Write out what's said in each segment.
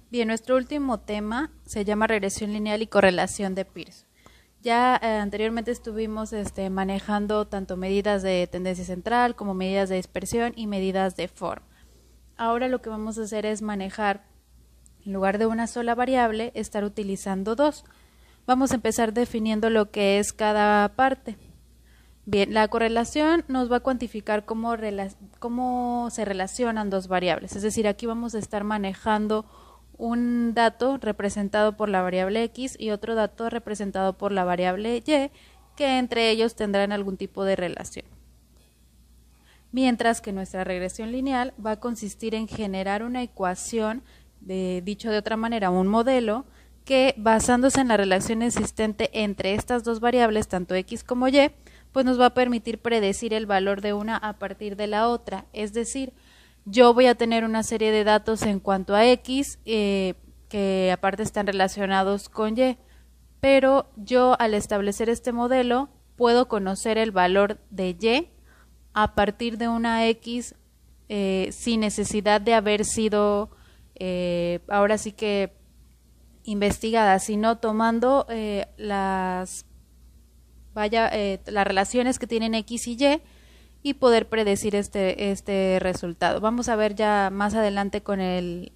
Bien, nuestro último tema se llama regresión lineal y correlación de Pearson. Ya anteriormente estuvimos manejando tanto medidas de tendencia central como medidas de dispersión y medidas de forma. Ahora lo que vamos a hacer es manejar, en lugar de una sola variable, estar utilizando dos. Vamos a empezar definiendo lo que es cada parte. Bien, la correlación nos va a cuantificar cómo se relacionan dos variables. Es decir, aquí vamos a estar manejando un dato representado por la variable x y otro dato representado por la variable y, que entre ellos tendrán algún tipo de relación. Mientras que nuestra regresión lineal va a consistir en generar una ecuación, dicho de otra manera, un modelo, que basándose en la relación existente entre estas dos variables, tanto x como y, pues nos va a permitir predecir el valor de una a partir de la otra. Es decir, yo voy a tener una serie de datos en cuanto a x que aparte están relacionados con y, pero yo al establecer este modelo puedo conocer el valor de y a partir de una x sin necesidad de haber sido ahora sí que investigada, sino tomando las relaciones que tienen x y poder predecir este resultado. Vamos a ver ya más adelante con el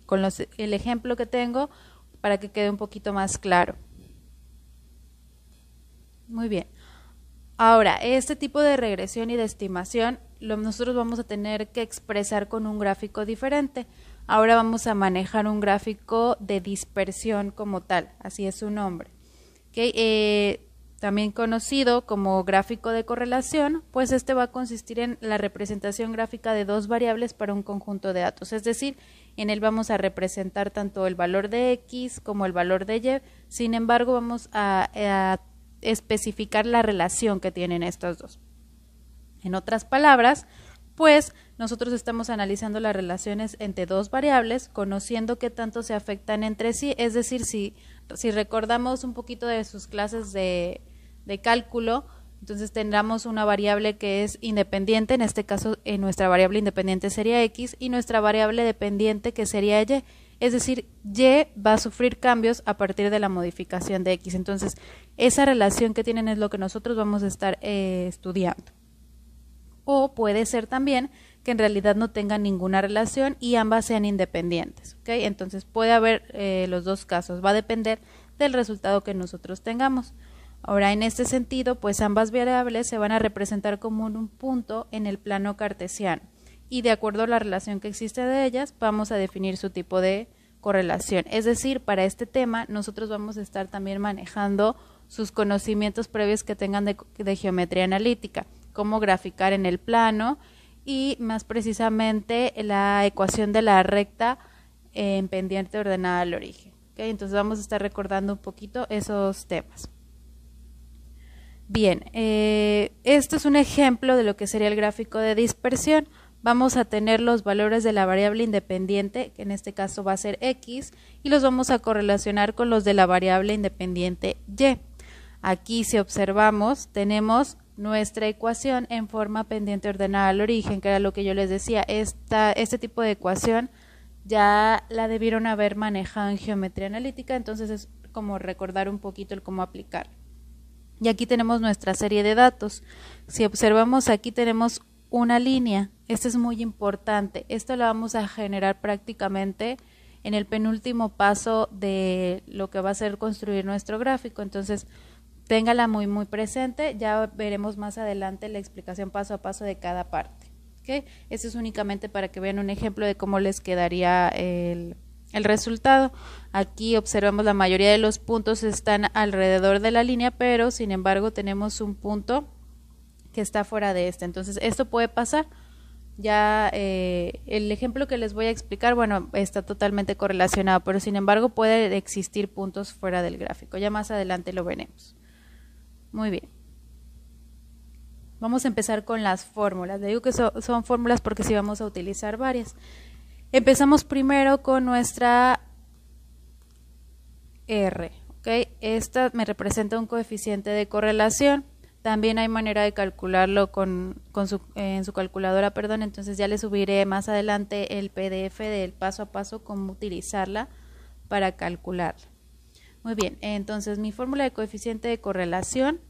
ejemplo que tengo para que quede un poquito más claro. Muy bien. Ahora, este tipo de regresión y de estimación nosotros vamos a tener que expresar con un gráfico diferente. Ahora vamos a manejar un gráfico de dispersión como tal, así es su nombre. ¿Okay? También conocido como gráfico de correlación, pues este va a consistir en la representación gráfica de dos variables para un conjunto de datos, es decir, en él vamos a representar tanto el valor de x como el valor de y, sin embargo vamos a especificar la relación que tienen estos dos. En otras palabras, pues nosotros estamos analizando las relaciones entre dos variables, conociendo qué tanto se afectan entre sí, es decir, si recordamos un poquito de sus clases de cálculo, entonces tendremos una variable que es independiente, en este caso nuestra variable independiente sería x y nuestra variable dependiente que sería y, es decir, y va a sufrir cambios a partir de la modificación de x, entonces esa relación que tienen es lo que nosotros vamos a estar estudiando. O puede ser también que en realidad no tengan ninguna relación y ambas sean independientes, ¿okay? Entonces puede haber los dos casos, va a depender del resultado que nosotros tengamos. Ahora, en este sentido, pues ambas variables se van a representar como un punto en el plano cartesiano y de acuerdo a la relación que existe de ellas, vamos a definir su tipo de correlación. Es decir, para este tema, nosotros vamos a estar también manejando sus conocimientos previos que tengan de geometría analítica, cómo graficar en el plano y más precisamente la ecuación de la recta en pendiente ordenada al origen. ¿Okay? Entonces vamos a estar recordando un poquito esos temas. Bien, esto es un ejemplo de lo que sería el gráfico de dispersión. Vamos a tener los valores de la variable independiente, que en este caso va a ser x, y los vamos a correlacionar con los de la variable independiente y. Aquí, si observamos, tenemos nuestra ecuación en forma pendiente ordenada al origen, que era lo que yo les decía. Este tipo de ecuación ya la debieron haber manejado en geometría analítica, entonces es como recordar un poquito el cómo aplicar. Y aquí tenemos nuestra serie de datos. Si observamos aquí tenemos una línea, esto es muy importante, esto lo vamos a generar prácticamente en el penúltimo paso de lo que va a ser construir nuestro gráfico, entonces téngala muy muy presente, ya veremos más adelante la explicación paso a paso de cada parte. ¿Okay? Esto es únicamente para que vean un ejemplo de cómo les quedaría el resultado. Aquí observamos la mayoría de los puntos están alrededor de la línea, pero sin embargo tenemos un punto que está fuera de este. Entonces esto puede pasar. Ya el ejemplo que les voy a explicar, bueno, está totalmente correlacionado, pero sin embargo puede existir puntos fuera del gráfico. Ya más adelante lo veremos. Muy bien. Vamos a empezar con las fórmulas. Le digo que son fórmulas porque sí vamos a utilizar varias. Empezamos primero con nuestra R. ¿Okay? Esta me representa un coeficiente de correlación. También hay manera de calcularlo en su calculadora, perdón. Entonces ya les subiré más adelante el PDF del paso a paso cómo utilizarla para calcularla. Muy bien, entonces mi fórmula de coeficiente de correlación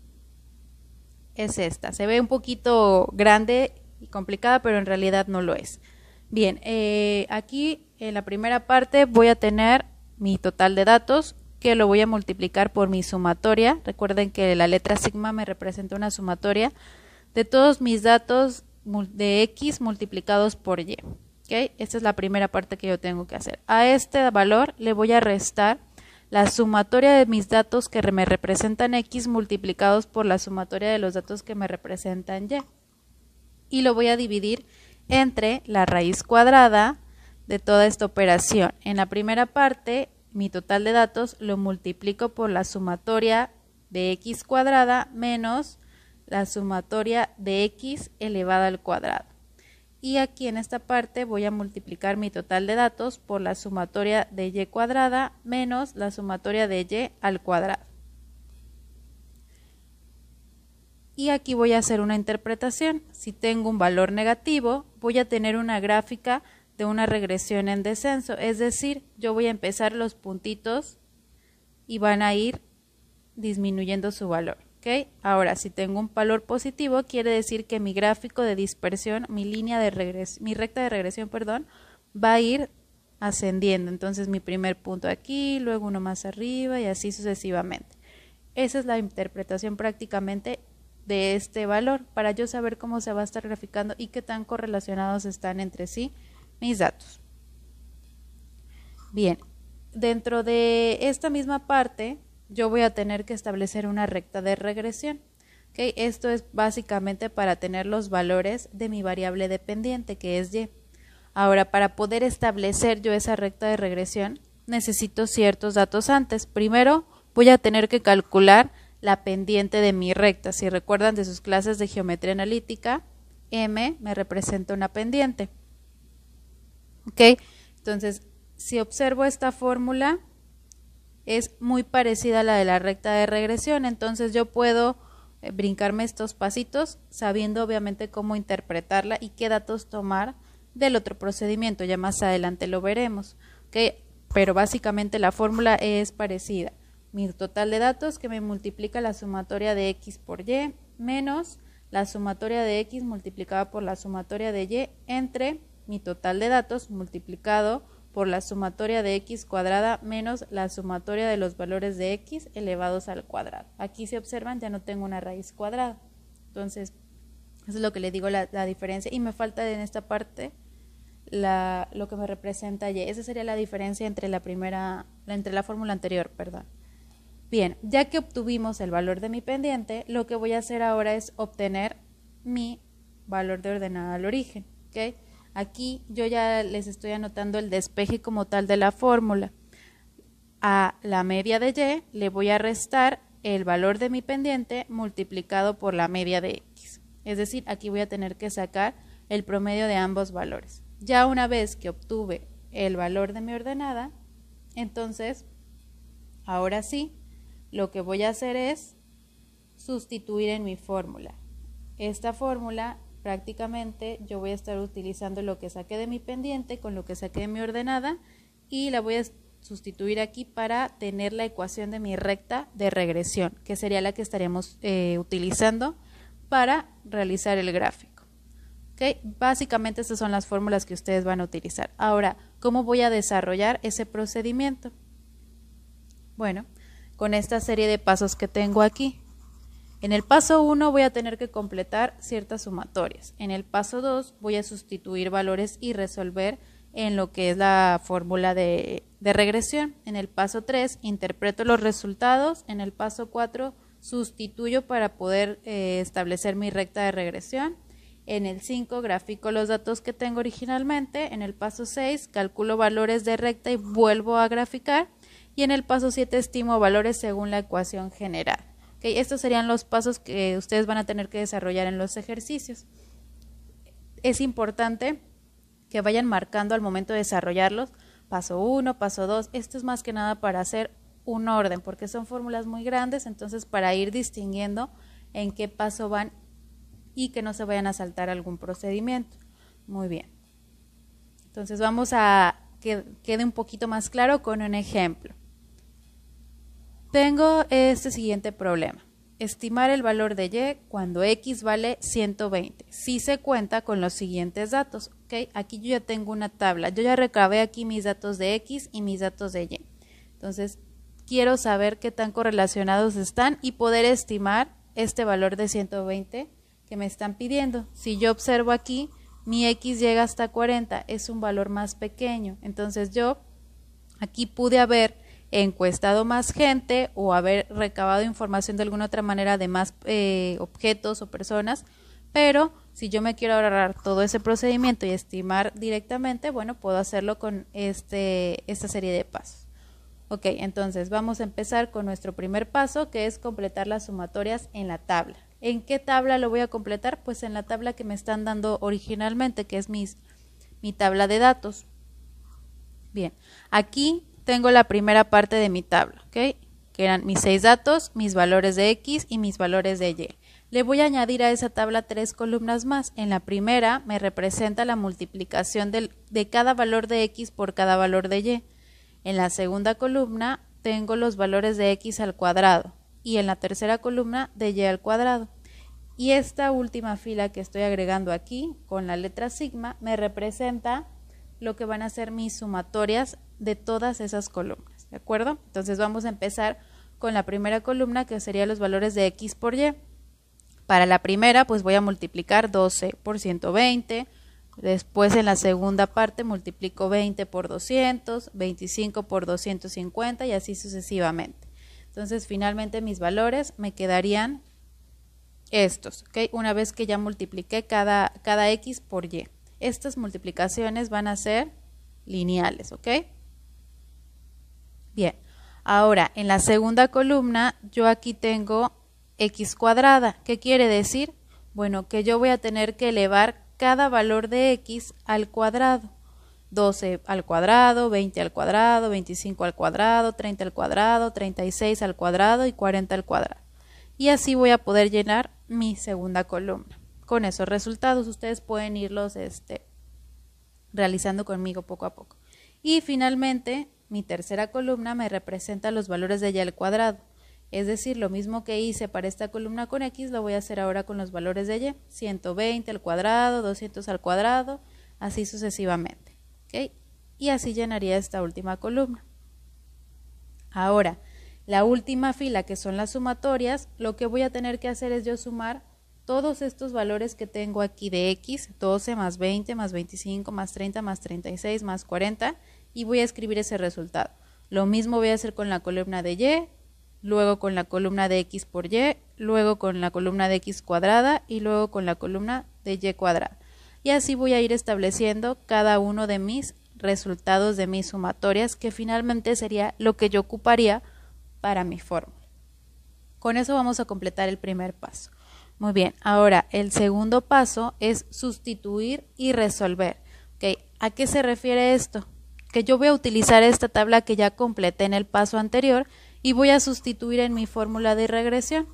es esta. Se ve un poquito grande y complicada, pero en realidad no lo es. Bien, aquí en la primera parte voy a tener mi total de datos, que lo voy a multiplicar por mi sumatoria. Recuerden que la letra sigma me representa una sumatoria de todos mis datos de X multiplicados por Y. ¿Okay? Esta es la primera parte que yo tengo que hacer. A este valor le voy a restar la sumatoria de mis datos que me representan X multiplicados por la sumatoria de los datos que me representan Y. Y lo voy a dividir entre la raíz cuadrada de toda esta operación. En la primera parte, mi total de datos lo multiplico por la sumatoria de X cuadrada menos la sumatoria de X elevada al cuadrado. Y aquí en esta parte voy a multiplicar mi total de datos por la sumatoria de Y cuadrada menos la sumatoria de Y al cuadrado. Y aquí voy a hacer una interpretación. Si tengo un valor negativo, voy a tener una gráfica de una regresión en descenso. Es decir, yo voy a empezar los puntitos y van a ir disminuyendo su valor. ¿Okay? Ahora, si tengo un valor positivo, quiere decir que mi gráfico de dispersión, mi recta de regresión, va a ir ascendiendo. Entonces, mi primer punto aquí, luego uno más arriba y así sucesivamente. Esa es la interpretación prácticamente de este valor para yo saber cómo se va a estar graficando y qué tan correlacionados están entre sí mis datos. Bien, dentro de esta misma parte yo voy a tener que establecer una recta de regresión. ¿Okay? Esto es básicamente para tener los valores de mi variable dependiente, que es Y. Ahora, para poder establecer yo esa recta de regresión, necesito ciertos datos antes. Primero, voy a tener que calcular la pendiente de mi recta. Si recuerdan de sus clases de geometría analítica, M me representa una pendiente. ¿Okay? Entonces, si observo esta fórmula, es muy parecida a la de la recta de regresión, entonces yo puedo brincarme estos pasitos sabiendo obviamente cómo interpretarla y qué datos tomar del otro procedimiento, ya más adelante lo veremos, ¿okay? Pero básicamente la fórmula es parecida. Mi total de datos que me multiplica la sumatoria de X por Y menos la sumatoria de X multiplicada por la sumatoria de Y entre mi total de datos multiplicado por la sumatoria de X cuadrada menos la sumatoria de los valores de X elevados al cuadrado. Aquí si observan ya no tengo una raíz cuadrada. Entonces, eso es lo que le digo la diferencia. Y me falta en esta parte lo que me representa Y. Esa sería la diferencia entre la fórmula anterior, perdón. Bien, ya que obtuvimos el valor de mi pendiente, lo que voy a hacer ahora es obtener mi valor de ordenada al origen. ¿Okay? Aquí yo ya les estoy anotando el despeje como tal de la fórmula. A la media de Y le voy a restar el valor de mi pendiente multiplicado por la media de X. Es decir, aquí voy a tener que sacar el promedio de ambos valores. Ya una vez que obtuve el valor de mi ordenada, entonces, ahora sí, lo que voy a hacer es sustituir en mi fórmula. Esta fórmula prácticamente yo voy a estar utilizando lo que saqué de mi pendiente con lo que saqué de mi ordenada y la voy a sustituir aquí para tener la ecuación de mi recta de regresión, que sería la que estaríamos utilizando para realizar el gráfico. ¿Okay? Básicamente estas son las fórmulas que ustedes van a utilizar. Ahora, ¿cómo voy a desarrollar ese procedimiento? Bueno, con esta serie de pasos que tengo aquí. En el paso 1 voy a tener que completar ciertas sumatorias. En el paso 2 voy a sustituir valores y resolver en lo que es la fórmula de regresión. En el paso 3 interpreto los resultados. En el paso 4 sustituyo para poder establecer mi recta de regresión. En el 5 grafico los datos que tengo originalmente. En el paso 6 calculo valores de recta y vuelvo a graficar. Y en el paso 7 estimo valores según la ecuación general. Okay, estos serían los pasos que ustedes van a tener que desarrollar en los ejercicios. Es importante que vayan marcando al momento de desarrollarlos, paso 1, paso 2, esto es más que nada para hacer un orden, porque son fórmulas muy grandes, entonces para ir distinguiendo en qué paso van y que no se vayan a saltar algún procedimiento. Muy bien. Entonces vamos a que quede un poquito más claro con un ejemplo. Tengo este siguiente problema. Estimar el valor de y cuando x vale 120. Si se cuenta con los siguientes datos. ¿Okay? Aquí yo ya tengo una tabla. Yo ya recabé aquí mis datos de x y mis datos de y. Entonces, quiero saber qué tan correlacionados están y poder estimar este valor de 120 que me están pidiendo. Si yo observo aquí, mi x llega hasta 40, es un valor más pequeño. Entonces yo aquí pude haber encuestado más gente o haber recabado información de alguna otra manera de más objetos o personas, pero si yo me quiero ahorrar todo ese procedimiento y estimar directamente, bueno, puedo hacerlo con esta serie de pasos. Ok, entonces vamos a empezar con nuestro primer paso, que es completar las sumatorias en la tabla. ¿En qué tabla lo voy a completar? Pues en la tabla que me están dando originalmente, que es mi tabla de datos. Bien, aquí tengo la primera parte de mi tabla, ¿ok? Que eran mis 6 datos, mis valores de x y mis valores de y. Le voy a añadir a esa tabla 3 columnas más. En la primera me representa la multiplicación de cada valor de x por cada valor de y. En la segunda columna tengo los valores de x al cuadrado y en la tercera columna de y al cuadrado. Y esta última fila que estoy agregando aquí con la letra sigma me representa lo que van a ser mis sumatorias de todas esas columnas, ¿de acuerdo? Entonces vamos a empezar con la primera columna, que serían los valores de x por y. Para la primera pues voy a multiplicar 12 por 120, después en la segunda parte multiplico 20 por 200, 25 por 250 y así sucesivamente. Entonces finalmente mis valores me quedarían estos, ¿ok? Una vez que ya multipliqué cada x por y. Estas multiplicaciones van a ser lineales, ¿ok? Bien, ahora en la segunda columna yo aquí tengo x cuadrada. ¿Qué quiere decir? Bueno, que yo voy a tener que elevar cada valor de x al cuadrado. 12 al cuadrado, 20 al cuadrado, 25 al cuadrado, 30 al cuadrado, 36 al cuadrado y 40 al cuadrado. Y así voy a poder llenar mi segunda columna. Con esos resultados ustedes pueden irlos realizando conmigo poco a poco. Y finalmente mi tercera columna me representa los valores de y al cuadrado. Es decir, lo mismo que hice para esta columna con x, lo voy a hacer ahora con los valores de y. 120 al cuadrado, 200 al cuadrado, así sucesivamente. ¿Okay? Y así llenaría esta última columna. Ahora, la última fila, que son las sumatorias, lo que voy a tener que hacer es yo sumar todos estos valores que tengo aquí de x, 12 más 20 más 25 más 30 más 36 más 40, y voy a escribir ese resultado. Lo mismo voy a hacer con la columna de y, luego con la columna de x por y, luego con la columna de x cuadrada y luego con la columna de y cuadrada. Y así voy a ir estableciendo cada uno de mis resultados de mis sumatorias, que finalmente sería lo que yo ocuparía para mi fórmula. Con eso vamos a completar el primer paso. Muy bien, ahora el segundo paso es sustituir y resolver. ¿Okay? ¿A qué se refiere esto? Que yo voy a utilizar esta tabla que ya completé en el paso anterior y voy a sustituir en mi fórmula de regresión.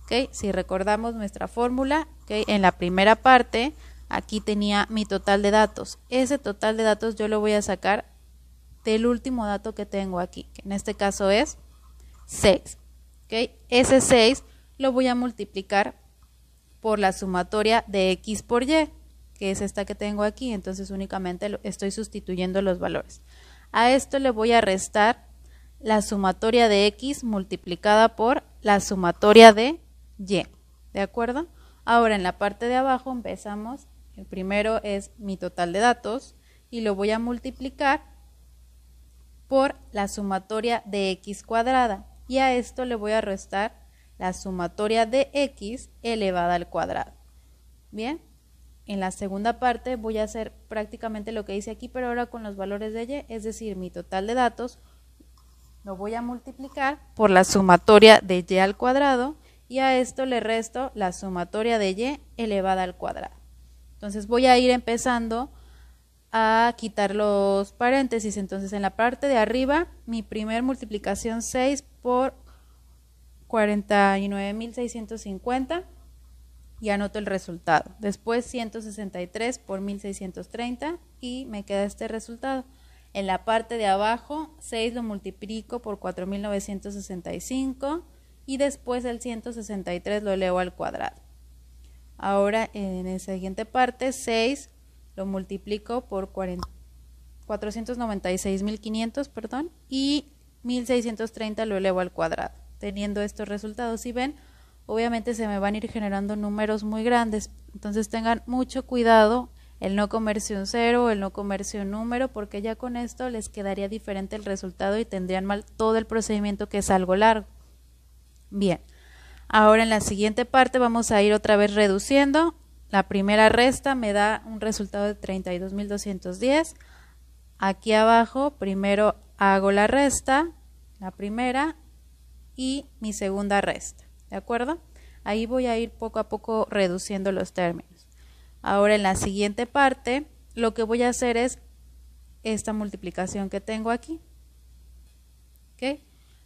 ¿Okay? Si recordamos nuestra fórmula, ¿okay? En la primera parte aquí tenía mi total de datos. Ese total de datos yo lo voy a sacar del último dato que tengo aquí, que en este caso es 6. ¿Okay? Ese 6 lo voy a multiplicar por la sumatoria de x por y, que es esta que tengo aquí, entonces únicamente estoy sustituyendo los valores. A esto le voy a restar la sumatoria de x multiplicada por la sumatoria de y, ¿de acuerdo? Ahora en la parte de abajo empezamos, el primero es mi total de datos y lo voy a multiplicar por la sumatoria de x cuadrada y a esto le voy a restar la sumatoria de x elevada al cuadrado. Bien, en la segunda parte voy a hacer prácticamente lo que hice aquí, pero ahora con los valores de y, es decir, mi total de datos lo voy a multiplicar por la sumatoria de y al cuadrado y a esto le resto la sumatoria de y elevada al cuadrado. Entonces voy a ir empezando a quitar los paréntesis. Entonces en la parte de arriba, mi primer multiplicación 6 por 49.650 y anoto el resultado. Después 163 por 1.630 y me queda este resultado. En la parte de abajo, 6 lo multiplico por 4.965 y después el 163 lo elevo al cuadrado. Ahora en la siguiente parte, 6 lo multiplico por 496.500, perdón, y 1.630 lo elevo al cuadrado. Teniendo estos resultados, si ven, obviamente se me van a ir generando números muy grandes, entonces tengan mucho cuidado el no comerse un cero, el no comerse un número, porque ya con esto les quedaría diferente el resultado y tendrían mal todo el procedimiento, que es algo largo. Bien, ahora en la siguiente parte vamos a ir otra vez reduciendo. La primera resta me da un resultado de 32.210. Aquí abajo primero hago la resta, la primera y mi segunda resta, ¿de acuerdo? Ahí voy a ir poco a poco reduciendo los términos. Ahora en la siguiente parte lo que voy a hacer es esta multiplicación que tengo aquí. ¿Okay?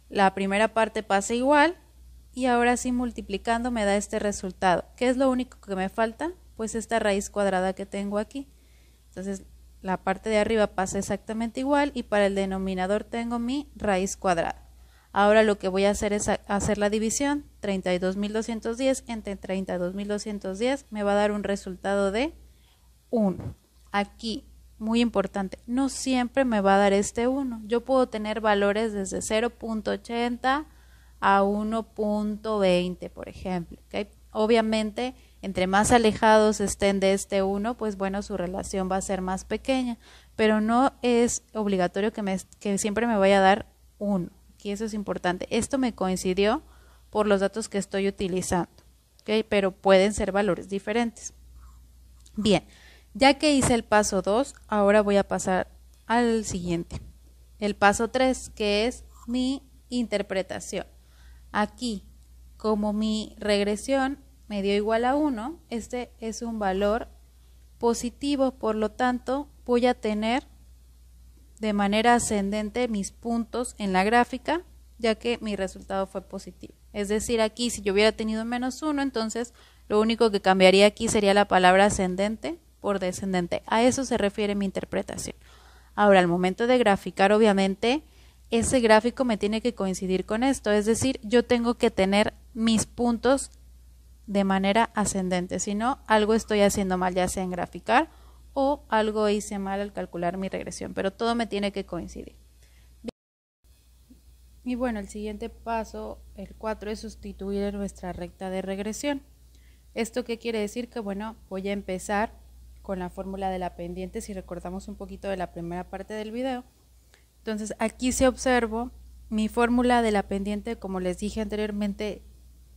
La primera parte pasa igual y ahora sí multiplicando me da este resultado. ¿Qué es lo único que me falta? Pues esta raíz cuadrada que tengo aquí. Entonces la parte de arriba pasa exactamente igual y para el denominador tengo mi raíz cuadrada. Ahora lo que voy a hacer es hacer la división. 32.210 entre 32.210 me va a dar un resultado de 1. Aquí, muy importante, no siempre me va a dar este 1. Yo puedo tener valores desde 0.80 a 1.20, por ejemplo. ¿Okay? Obviamente, entre más alejados estén de este 1, pues bueno, su relación va a ser más pequeña, pero no es obligatorio que siempre me vaya a dar 1. Aquí eso es importante. Esto me coincidió por los datos que estoy utilizando, ¿okay? Pero pueden ser valores diferentes. Bien, ya que hice el paso 2, ahora voy a pasar al siguiente. El paso 3, que es mi interpretación. Aquí, como mi regresión me dio igual a 1, este es un valor positivo, por lo tanto voy a tener de manera ascendente mis puntos en la gráfica, ya que mi resultado fue positivo. Es decir, aquí si yo hubiera tenido menos 1, entonces lo único que cambiaría aquí sería la palabra ascendente por descendente. A eso se refiere mi interpretación. Ahora, al momento de graficar, obviamente, ese gráfico me tiene que coincidir con esto, es decir, yo tengo que tener mis puntos de manera ascendente, si no, algo estoy haciendo mal, ya sea en graficar o algo hice mal al calcular mi regresión, pero todo me tiene que coincidir. Y bueno, el siguiente paso, el 4, es sustituir nuestra recta de regresión. ¿Esto qué quiere decir? Que bueno, voy a empezar con la fórmula de la pendiente, si recordamos un poquito de la primera parte del video. Entonces aquí si observo, mi fórmula de la pendiente, como les dije anteriormente,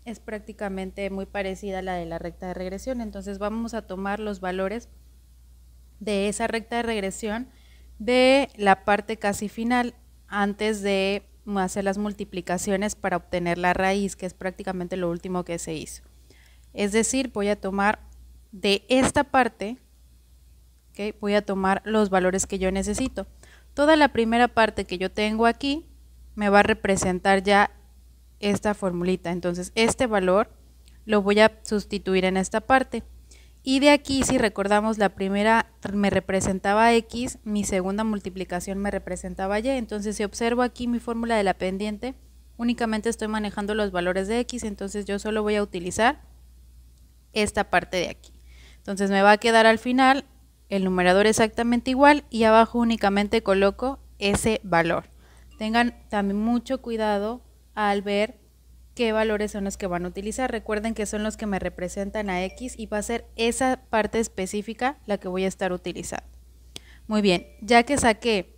es prácticamente muy parecida a la de la recta de regresión. Entonces vamos a tomar los valores de esa recta de regresión de la parte casi final antes de hacer las multiplicaciones para obtener la raíz, que es prácticamente lo último que se hizo. Es decir, voy a tomar de esta parte, ¿okay? Voy a tomar los valores que yo necesito. Toda la primera parte que yo tengo aquí me va a representar ya esta formulita. Entonces este valor lo voy a sustituir en esta parte. Y de aquí, si recordamos, la primera me representaba X, mi segunda multiplicación me representaba Y. Entonces, si observo aquí mi fórmula de la pendiente, únicamente estoy manejando los valores de X, entonces yo solo voy a utilizar esta parte de aquí. Entonces, me va a quedar al final el numerador exactamente igual y abajo únicamente coloco ese valor. Tengan también mucho cuidado al ver qué valores son los que van a utilizar. Recuerden que son los que me representan a X y va a ser esa parte específica la que voy a estar utilizando. Muy bien, ya que saqué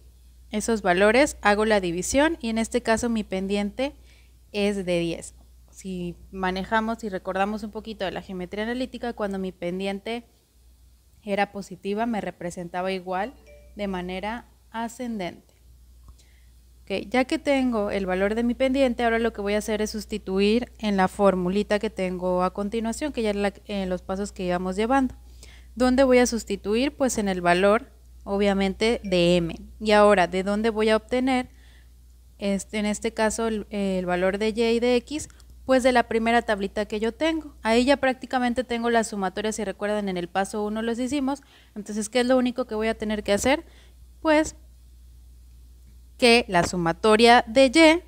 esos valores, hago la división y en este caso mi pendiente es de 10. Si manejamos y recordamos un poquito de la geometría analítica, cuando mi pendiente era positiva me representaba igual de manera ascendente. Okay, ya que tengo el valor de mi pendiente, ahora lo que voy a hacer es sustituir en la formulita que tengo a continuación, que ya en los pasos que íbamos llevando. ¿Dónde voy a sustituir? Pues en el valor, obviamente, de m. Y ahora, ¿de dónde voy a obtener, en este caso, el valor de y y de x? Pues de la primera tablita que yo tengo. Ahí ya prácticamente tengo las sumatorias, si recuerdan, en el paso 1 los hicimos. Entonces, ¿qué es lo único que voy a tener que hacer? Pues que la sumatoria de y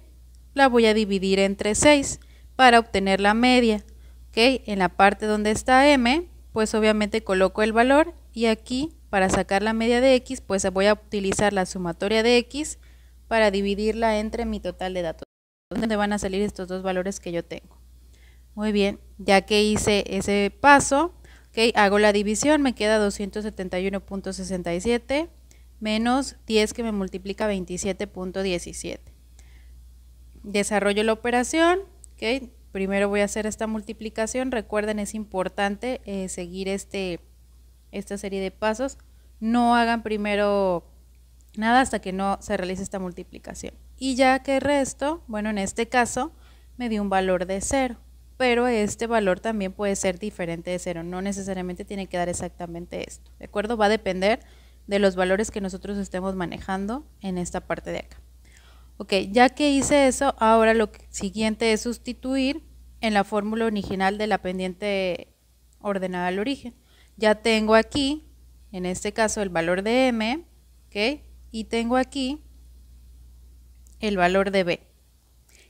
la voy a dividir entre 6 para obtener la media. ¿Okay? En la parte donde está m, pues obviamente coloco el valor y aquí para sacar la media de x, pues voy a utilizar la sumatoria de x para dividirla entre mi total de datos, donde van a salir estos dos valores que yo tengo. Muy bien, ya que hice ese paso, ¿okay? Hago la división, me queda 271.67 menos 10 que me multiplica 27.17. Desarrollo la operación, ¿okay? Primero voy a hacer esta multiplicación. Recuerden, es importante seguir esta serie de pasos. No hagan primero nada hasta que no se realice esta multiplicación. Y ya que resto, bueno, en este caso me dio un valor de 0, pero este valor también puede ser diferente de 0. No necesariamente tiene que dar exactamente esto, ¿de acuerdo? Va a depender de los valores que nosotros estemos manejando en esta parte de acá. Ok, ya que hice eso, ahora lo siguiente es sustituir en la fórmula original de la pendiente ordenada al origen. Ya tengo aquí, en este caso, el valor de m, ¿ok? Y tengo aquí el valor de b.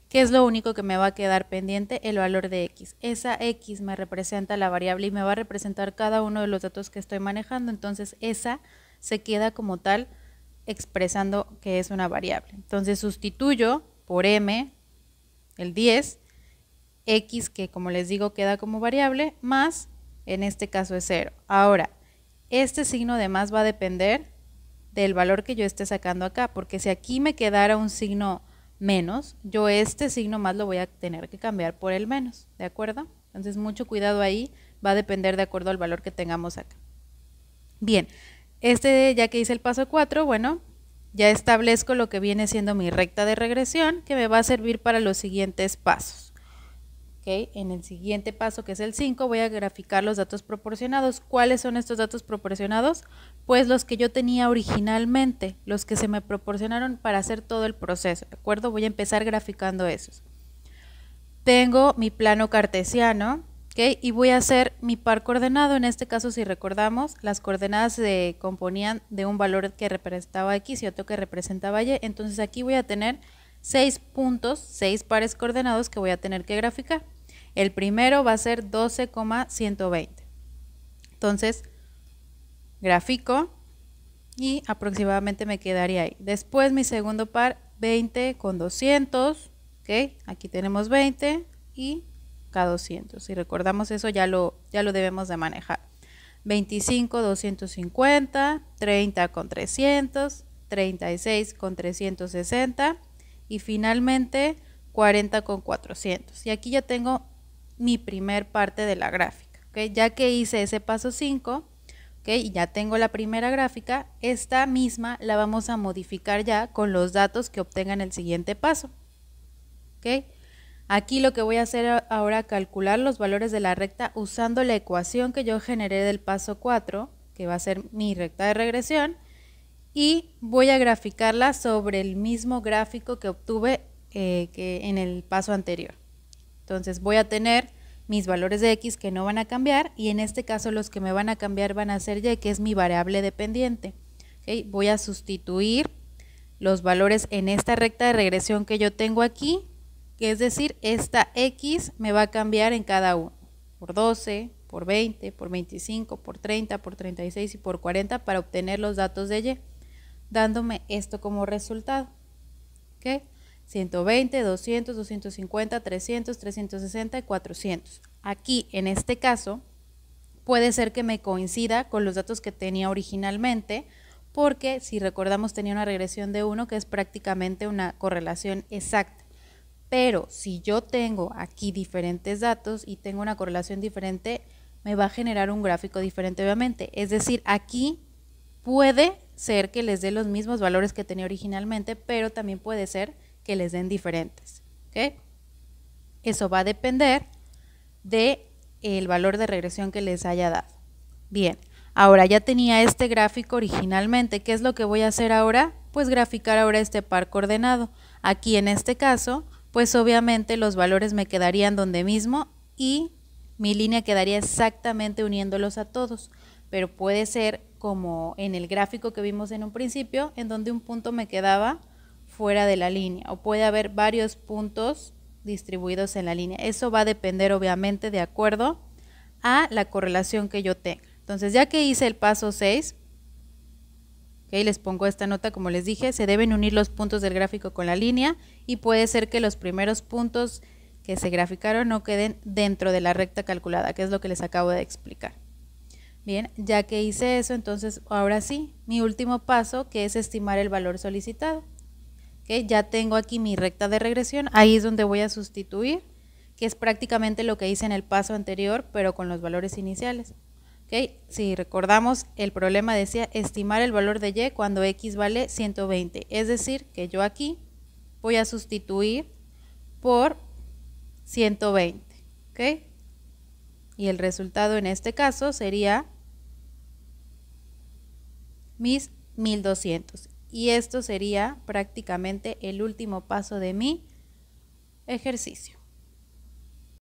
¿Qué es lo único que me va a quedar pendiente? El valor de x. Esa x me representa la variable y me va a representar cada uno de los datos que estoy manejando. Entonces, esa se queda como tal expresando que es una variable. Entonces sustituyo por m, el 10, x que como les digo queda como variable, más, en este caso es 0. Ahora, este signo de más va a depender del valor que yo esté sacando acá, porque si aquí me quedara un signo menos, yo este signo más lo voy a tener que cambiar por el menos, ¿de acuerdo? Entonces mucho cuidado ahí, va a depender de acuerdo al valor que tengamos acá. Bien. Ya que hice el paso 4, bueno, ya establezco lo que viene siendo mi recta de regresión, que me va a servir para los siguientes pasos. ¿Okay? En el siguiente paso, que es el 5, voy a graficar los datos proporcionados. ¿Cuáles son estos datos proporcionados? Pues los que yo tenía originalmente, los que se me proporcionaron para hacer todo el proceso, ¿de acuerdo? Voy a empezar graficando esos. Tengo mi plano cartesiano. ¿Okay? Y voy a hacer mi par coordenado. En este caso, si recordamos, las coordenadas se componían de un valor que representaba x y otro que representaba y. Entonces aquí voy a tener 6 puntos, 6 pares coordenados que voy a tener que graficar. El primero va a ser 12,120. Entonces, grafico y aproximadamente me quedaría ahí. Después mi segundo par, 20,200. ¿Okay? Aquí tenemos 20 y K200. Si recordamos eso, ya lo debemos de manejar. 25,250, 30,300, 36,360 y finalmente 40,400. Y aquí ya tengo mi primer parte de la gráfica. ¿Okay? Ya que hice ese paso 5, ¿okay? Y ya tengo la primera gráfica, esta misma la vamos a modificar ya con los datos que obtenga en el siguiente paso. ¿Okay? Aquí lo que voy a hacer ahora es calcular los valores de la recta usando la ecuación que yo generé del paso 4, que va a ser mi recta de regresión, y voy a graficarla sobre el mismo gráfico que obtuve que en el paso anterior. Entonces voy a tener mis valores de x que no van a cambiar y en este caso los que me van a cambiar van a ser y, que es mi variable dependiente. ¿Okay? Voy a sustituir los valores en esta recta de regresión que yo tengo aquí, que es decir, esta x me va a cambiar en cada uno, por 12, por 20, por 25, por 30, por 36 y por 40 para obtener los datos de y, dándome esto como resultado. ¿Okay? 120, 200, 250, 300, 360 y 400. Aquí, en este caso, puede ser que me coincida con los datos que tenía originalmente, porque si recordamos tenía una regresión de 1 que es prácticamente una correlación exacta. Pero si yo tengo aquí diferentes datos y tengo una correlación diferente, me va a generar un gráfico diferente obviamente. Es decir, aquí puede ser que les dé los mismos valores que tenía originalmente, pero también puede ser que les den diferentes. ¿Okay? Eso va a depender del valor de regresión que les haya dado. Bien, ahora ya tenía este gráfico originalmente. ¿Qué es lo que voy a hacer ahora? Pues graficar ahora este par coordenado. Aquí en este caso, pues obviamente los valores me quedarían donde mismo y mi línea quedaría exactamente uniéndolos a todos, pero puede ser como en el gráfico que vimos en un principio, en donde un punto me quedaba fuera de la línea o puede haber varios puntos distribuidos en la línea. Eso va a depender obviamente de acuerdo a la correlación que yo tenga. Entonces, ya que hice el paso 6, okay, les pongo esta nota, como les dije, se deben unir los puntos del gráfico con la línea y puede ser que los primeros puntos que se graficaron no queden dentro de la recta calculada, que es lo que les acabo de explicar. Bien, ya que hice eso, entonces ahora sí, mi último paso, que es estimar el valor solicitado. Okay, ya tengo aquí mi recta de regresión, ahí es donde voy a sustituir, que es prácticamente lo que hice en el paso anterior, pero con los valores iniciales. Okay, si recordamos, el problema decía estimar el valor de y cuando x vale 120, es decir, que yo aquí voy a sustituir por 120, ¿ok? Y el resultado en este caso sería mis 1200. Y esto sería prácticamente el último paso de mi ejercicio.